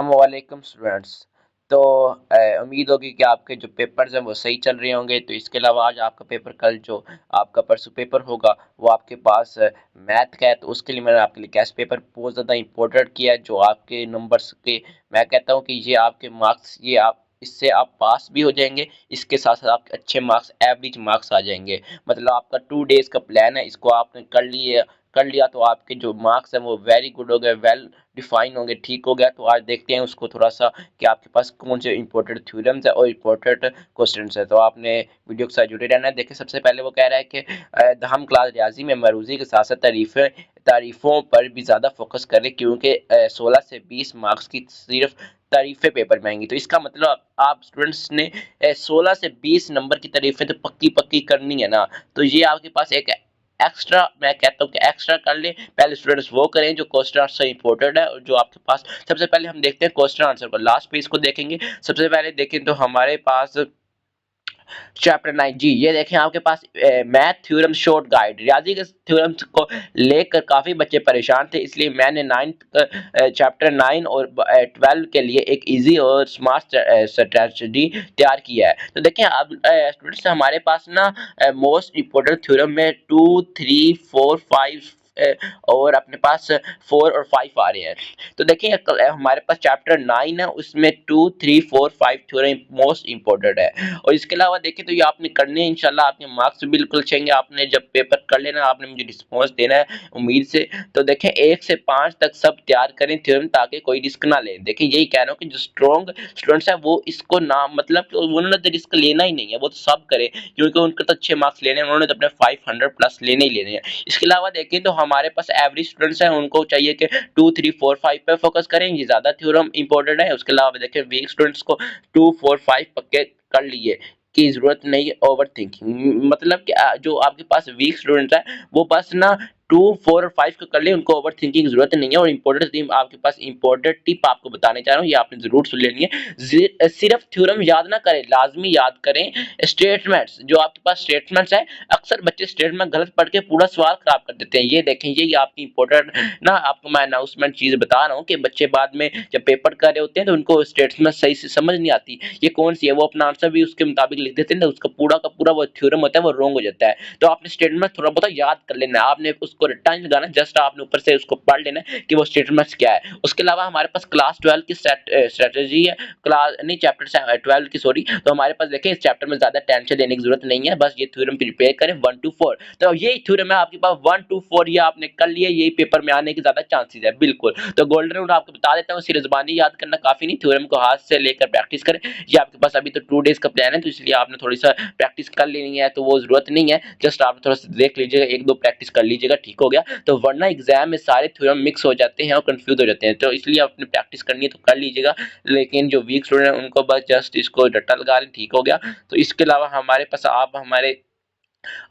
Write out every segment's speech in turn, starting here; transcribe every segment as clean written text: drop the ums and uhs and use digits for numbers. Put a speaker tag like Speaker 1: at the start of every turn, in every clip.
Speaker 1: वालेकुम स्टूडेंट्स। तो उम्मीद होगी कि आपके जो पेपर्स हैं वो सही चल रहे होंगे। तो इसके अलावा आज आपका पेपर कल जो आपका परसों पेपर होगा वो आपके पास मैथ का है। तो उसके लिए मैंने आपके लिए कैश पेपर बहुत ज़्यादा इंपॉर्टेंट किया है, जो आपके नंबर्स के मैं कहता हूँ कि ये आपके मार्क्स ये आप इससे आप पास भी हो जाएंगे। इसके साथ साथ आपके अच्छे मार्क्स एवरेज मार्क्स आ जाएंगे। मतलब आपका 2 डेज का प्लान है, इसको आपने कर लिया तो आपके जो मार्क्स हैं वो वेरी गुड हो गए, वेल डिफाइन होंगे, ठीक हो गया। तो आज देखते हैं उसको थोड़ा सा कि आपके पास कौन से इंपॉर्टेंट थ्योरम्स है और इंपॉर्टेंट क्वेश्चंस है। तो आपने वीडियो के साथ जुड़े रहना है। देखिए सबसे पहले वो कह रहा है कि हम क्लास रियाजी में मरूजी के साथ साथ तारीफों पर भी ज़्यादा फोकस करें, क्योंकि 16 से 20 मार्क्स की सिर्फ तारीफें पेपर में आएंगी। तो इसका मतलब आप स्टूडेंट्स ने 16 से 20 नंबर की तारीफें तो पक्की पक्की करनी है ना। तो ये आपके पास एक एक्स्ट्रा, मैं कहता हूँ कि एक्स्ट्रा कर ले। पहले स्टूडेंट्स वो करें जो क्वेश्चन आंसर इंपॉर्टेंट है और जो आपके पास सबसे पहले हम देखते हैं क्वेश्चन आंसर को, लास्ट पेज को देखेंगे। सबसे पहले देखें तो हमारे पास चैप्टर 9 जी, ये देखें आपके पास मैथ थ्योरम शॉर्ट गाइड। रियाजी के थ्योरम्स को लेकर काफ़ी बच्चे परेशान थे, इसलिए मैंने चैप्टर 9 और 12 के लिए एक इजी और स्मार्ट स्ट्रेटजी तैयार किया है। तो देखें अब स्टूडेंट्स हमारे पास ना मोस्ट इम्पोर्टेंट थ्योरम में 2, 3, 4, 5 और अपने पास 4 और 5 आ रहे हैं। तो देखिए हमारे पास चैप्टर 9 है, उसमें 2, 3, 4, 5 थ्योरम मोस्ट इंपॉर्टेंट है। और इसके अलावा देखें तो ये आपने करने हैं, इंशाल्लाह आपके मार्क्स भी बिल्कुल अच्छे। आपने जब पेपर कर लेना आपने मुझे रिस्पॉन्स देना है उम्मीद से। तो देखें 1 से 5 तक सब तैयार करें थ्योरम, ताकि कोई रिस्क ना लें। देखिए यही कह रहा हूँ कि जो स्ट्रॉन्ग स्टूडेंट्स है वो इसको ना मतलब उन्होंने तो रिस्क लेना ही नहीं है, वो तो सब करें, क्योंकि उनको तो अच्छे मार्क्स लेने हैं, उन्होंने तो अपने 500 प्लस लेने ही लेने हैं। इसके अलावा देखें तो हमारे पास एवरेज स्टूडेंट्स हैं, उनको चाहिए कि 2, 3, 4, 5 पे फोकस करें, ये ज़्यादा थ्योरम इंपॉर्टेंट है। उसके अलावा देखें वीक स्टूडेंट्स को 2, 4, 5 पक्के कर लिए की जरूरत नहीं है ओवर थिंकिंग। मतलब कि जो आपके पास वीक स्टूडेंट्स है वो बस ना 2, 4 और 5 को कर ले, उनको ओवर थिंकिंग की जरूरत नहीं है। और इंपॉर्टेंट टीम आपके पास इंपॉर्टेंट टिप आपको बताने जा रहा हूँ, ये आपने जरूर सुन लेनी है। सिर्फ थ्योरम याद ना करें, लाजमी याद करें स्टेटमेंट्स। जो आपके पास स्टेटमेंट्स है, अक्सर बच्चे स्टेटमेंट गलत पढ़ के पूरा सवाल खराब कर देते हैं। ये देखें ये आपकी इंपॉर्टेंट ना, आपको मैं अनाउंसमेंट चीज बता रहा हूँ कि बच्चे बाद में जब पेपर कर रहे होते हैं तो उनको स्टेटमेंट सही से समझ नहीं आती ये कौन सी है, वो अपना आंसर भी उसके मुताबिक लिख देते हैं तो उसका पूरा का पूरा वो थ्योरम होता है वो रॉन्ग हो जाता है। तो आपने स्टेटमेंट थोड़ा बहुत याद कर लेना है, आपने उसको रट्टा नहीं लगाना, जस्ट आपने ऊपर से उसको पढ़ लेना है कि वो स्टेटमेंट्स क्या है। उसके अलावा हमारे पास क्लास 12 की स्ट्रेटेजी है, क्लास नहीं चैप्टर 12 की सॉरी। तो हमारे पास देखें इस चैप्टर में ज्यादा टेंशन लेने की जरूरत नहीं है, बस ये थ्योरम प्रिपेयर करें 1 to 4। तो यही थ्योरम है आपके पास 1 to 4, ये आपने कर लिया, यही पेपर में आने के ज्यादा चांसेस है बिल्कुल। तो गोल्डन रूल आपको बता देता हूँ, सिर्फ ज़बानी याद करना काफी नहीं, थ्योरम को हाथ से लेकर प्रैक्टिस करें। ये आपके पास अभी तो 2 डेज का प्लान है, तो इसलिए आपने थोड़ी सा प्रैक्टिस कर लेनी है, तो वो जरूरत नहीं है, जस्ट आप थोड़ा सा देख लीजिएगा, 1-2 प्रैक्टिस कर लीजिएगा, ठीक हो गया। तो वरना एग्जाम में सारे थ्योरम मिक्स हो जाते हैं और कंफ्यूज हो जाते हैं, तो इसलिए आपने प्रैक्टिस करनी है तो कर लीजिएगा। लेकिन जो वीक स्टूडेंट है उनको बस जस्ट इसको रट्टा लगा लें, ठीक हो गया। तो इसके अलावा हमारे पास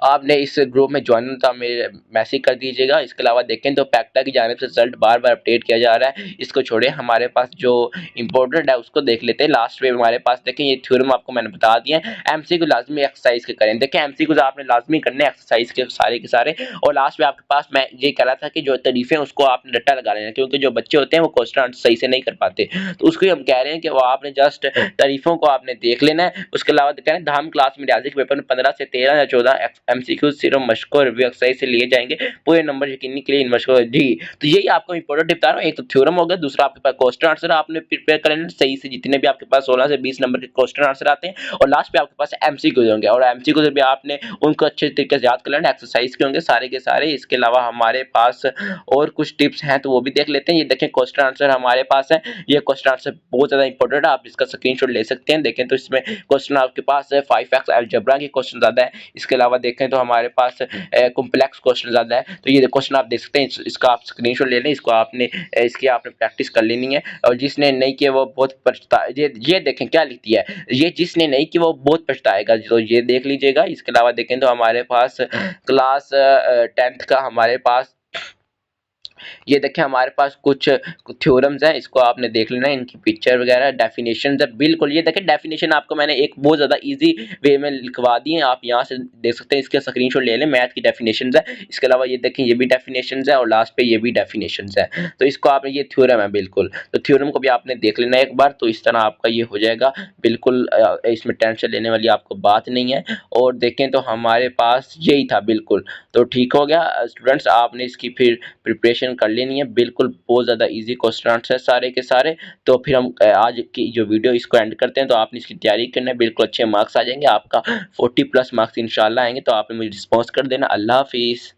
Speaker 1: आपने इस ग्रुप में ज्वाइन होना, मेरे मैसेज कर दीजिएगा। इसके अलावा देखें तो पैक्टा की जानिब से रिजल्ट बार बार अपडेट किया जा रहा है, इसको छोड़े हमारे पास जो इंपॉर्टेंट है उसको देख लेते हैं। लास्ट में हमारे पास देखें ये थ्योरम आपको मैंने बता दिया है, एमसीक्यू लाजमी एक्सरसाइज के करें। देखें एमसीक्यू आपने लाजमी करने एक्सरसाइज के सारे। और लास्ट में आपके पास मैं ये कह रहा था कि जो तारीफें उसको आपने रट्टा लगा लेना, क्योंकि जो बच्चे होते हैं वो क्वेश्चन आंसर सही से नहीं कर पाते, तो उसको हम कह रहे हैं कि वो आपने जस्ट तारीफों को आपने देख लेना है। उसके अलावा कह रहे हैं हम क्लास में रियाजी के पेपर में 15 से 13 या 14 एमसीक्यू सिर्फ मशक और रिव्यू एक्सरसाइज से लिए जाएंगे, पूरे नंबर यकीनी के लिए इन मशकों जी। तो यही आपको इंपॉर्टेंट टिप बता रहा हूँ, एक तो थ्योरम हो गया, दूसरा आपके पास क्वेश्चन आंसर आपने प्रिपेयर कर लेना सही से, जितने भी आपके पास 16 से 20 नंबर के क्वेश्चन आंसर आते हैं। और लास्ट पे आपके पास एमसीक्यू होंगे, और एमसीक्यू से भी आपने उनको अच्छे तरीके से याद कर लेना, एक्सरसाइज के होंगे सारे के सारे। इसके अलावा हमारे पास और कुछ टिप्स हैं तो वो भी देख लेते हैं। ये देखें क्वेश्चन आंसर हमारे पास है, ये क्वेश्चन आंसर बहुत ज्यादा इंपॉर्टेंट है, आप इसका स्क्रीनशॉट ले सकते हैं। देखें तो इसमें क्वेश्चन आपके पास है 5x अलजेब्रा के क्वेश्चन ज्यादा है। इसके अलावा देखें तो हमारे पास कॉम्प्लेक्स क्वेश्चन ज्यादा है, तो ये क्वेश्चन आप देख सकते हैं, इसका आप स्क्रीनशॉट ले लें, इसको आपने इसकी आपने प्रैक्टिस कर लेनी है। और जिसने नहीं किया वो बहुत पछता, ये देखें क्या लिखती है, ये जिसने नहीं की वो बहुत पछताएगा, तो ये देख लीजिएगा। इसके अलावा देखें तो हमारे पास क्लास 10th का हमारे पास ये देखिए हमारे पास कुछ थ्योरम्स हैं, इसको आपने देख लेना है, इनकी पिक्चर वगैरह डेफिनेशन है। बिल्कुल ये देखिए डेफिनेशन आपको मैंने एक बहुत ज़्यादा इजी वे में लिखवा दी है, आप यहाँ से देख सकते हैं, इसके स्क्रीनशॉट ले लें। मैथ की डेफिनेशन है, इसके अलावा ये देखें ये भी डेफिनेशन है और लास्ट पे ये भी डेफिनेशन है। तो इसको आपने, ये थ्योरम है बिल्कुल, तो थ्योरम को भी आपने देख लेना एक बार, तो इस तरह आपका ये हो जाएगा बिल्कुल। इसमें टेंशन लेने वाली आपको बात नहीं है। और देखें तो हमारे पास यही था बिल्कुल, तो ठीक हो गया स्टूडेंट्स। आपने इसकी फिर प्रिपरेशन कर लेनी है बिल्कुल, बहुत ज़्यादा इजी क्वेश्चन आंसर सारे के सारे। तो फिर हम आज की जो वीडियो इसको एंड करते हैं। तो आपने इसकी तैयारी करना है, बिल्कुल अच्छे मार्क्स आ जाएंगे आपका, 40+ मार्क्स इंशाल्लाह आएंगे। तो आपने मुझे रिस्पॉन्स कर देना। अल्लाह हाफिज़।